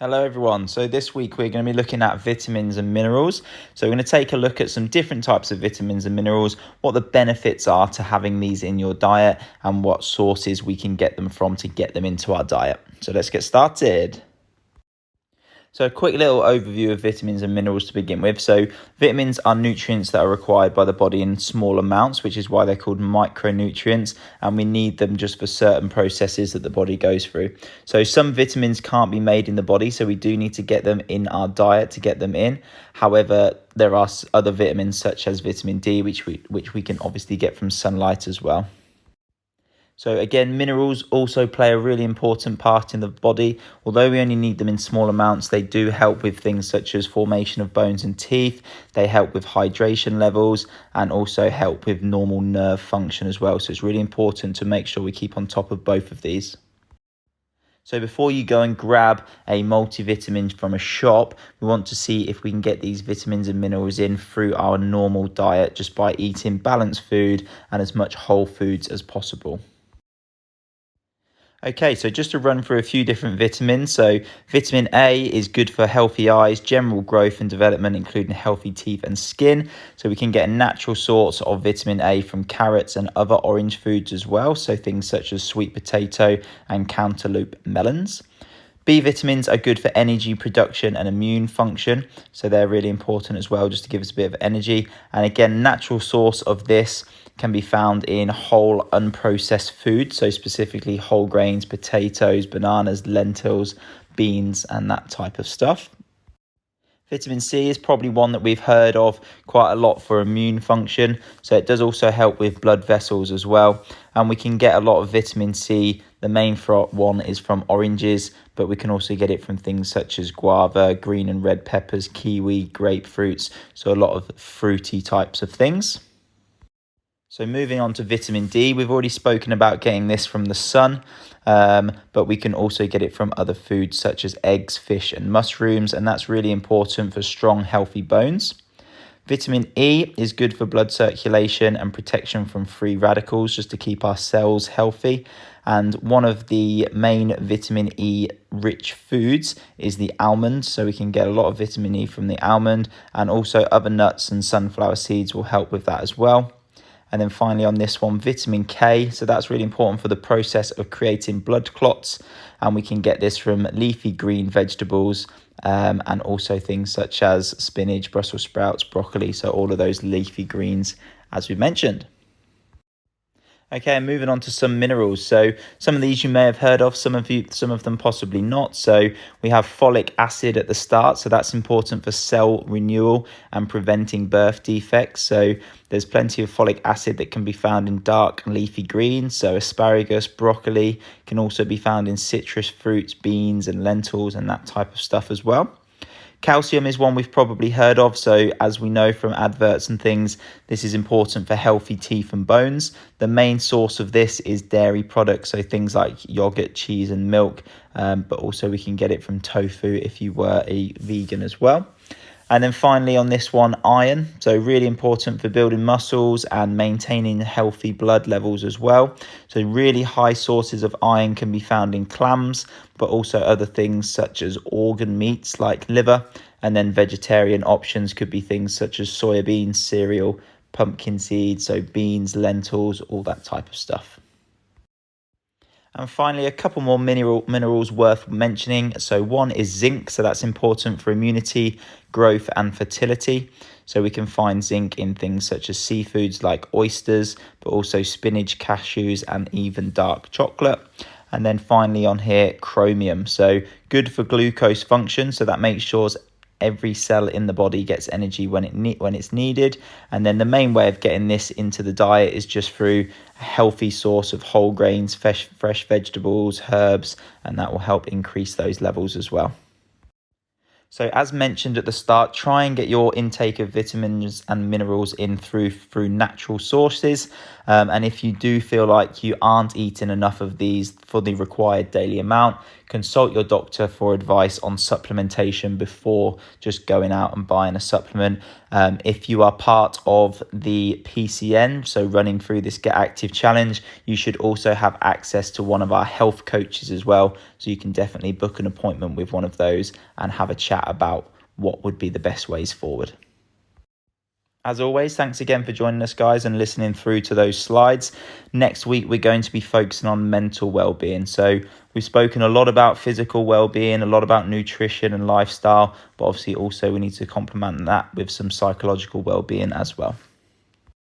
Hello everyone. So this week we're going to be looking at vitamins and minerals. So we're going to take a look at some different types of vitamins and minerals, what the benefits are to having these in your diet, and what sources we can get them from to get them into our diet. So let's get started. So a quick little overview of vitamins and minerals to begin with. So vitamins are nutrients that are required by the body in small amounts, which is why they're called micronutrients, and we need them just for certain processes that the body goes through. So some vitamins can't be made in the body, so we do need to get them in our diet to get them in. However, there are other vitamins such as vitamin D, which we can obviously get from sunlight as well. So again, minerals also play a really important part in the body. Although we only need them in small amounts, they do help with things such as formation of bones and teeth. They help with hydration levels and also help with normal nerve function as well. So it's really important to make sure we keep on top of both of these. So before you go and grab a multivitamin from a shop, we want to see if we can get these vitamins and minerals in through our normal diet just by eating balanced food and as much whole foods as possible. Okay, so just to run through a few different vitamins. So vitamin A is good for healthy eyes, general growth and development, including healthy teeth and skin. So we can get a natural source of vitamin A from carrots and other orange foods as well. So things such as sweet potato and cantaloupe melons. B vitamins are good for energy production and immune function. So they're really important as well, just to give us a bit of energy. And again, natural source of this can be found in whole unprocessed foods. So specifically whole grains, potatoes, bananas, lentils, beans, and that type of stuff. Vitamin C is probably one that we've heard of quite a lot for immune function. So it does also help with blood vessels as well. And we can get a lot of vitamin C. The main one is from oranges, but we can also get it from things such as guava, green and red peppers, kiwi, grapefruits. So a lot of fruity types of things. So moving on to vitamin D, we've already spoken about getting this from the sun, but we can also get it from other foods such as eggs, fish and mushrooms, and that's really important for strong, healthy bones. Vitamin E is good for blood circulation and protection from free radicals, just to keep our cells healthy. And one of the main vitamin E rich foods is the almond, so we can get a lot of vitamin E from the almond, and also other nuts and sunflower seeds will help with that as well. And then finally on this one, vitamin K. So that's really important for the process of creating blood clots. And we can get this from leafy green vegetables and also things such as spinach, Brussels sprouts, broccoli. So all of those leafy greens, as we mentioned. Okay, moving on to some minerals. So some of these you may have heard of, some of them possibly not. So we have folic acid at the start. So that's important for cell renewal and preventing birth defects. So there's plenty of folic acid that can be found in dark leafy greens. So asparagus, broccoli can also be found in citrus fruits, beans and lentils and that type of stuff as well. Calcium is one we've probably heard of, so as we know from adverts and things, this is important for healthy teeth and bones. The main source of this is dairy products, so things like yogurt, cheese and milk, but also we can get it from tofu if you were a vegan as well. And then finally on this one, iron. So really important for building muscles and maintaining healthy blood levels as well. So really high sources of iron can be found in clams, but also other things such as organ meats like liver. And then vegetarian options could be things such as soybeans, cereal, pumpkin seeds, so beans, lentils, all that type of stuff. And finally, a couple more minerals worth mentioning. So one is zinc. So that's important for immunity, growth and fertility. So we can find zinc in things such as seafoods like oysters, but also spinach, cashews, and even dark chocolate. And then finally on here, chromium. So good for glucose function. So that makes sure every cell in the body gets energy when it's needed. And then the main way of getting this into the diet is just through a healthy source of whole grains, fresh vegetables, herbs, and that will help increase those levels as well. So as mentioned at the start, try and get your intake of vitamins and minerals in through natural sources. And if you do feel like you aren't eating enough of these for the required daily amount, consult your doctor for advice on supplementation before just going out and buying a supplement. If you are part of the PCN, so running through this Get Active Challenge, you should also have access to one of our health coaches as well. So you can definitely book an appointment with one of those and have a chat about what would be the best ways forward. As always, thanks again for joining us, guys, and listening through to those slides. Next week, we're going to be focusing on mental well-being. So we've spoken a lot about physical well-being, a lot about nutrition and lifestyle, but obviously also we need to complement that with some psychological well-being as well.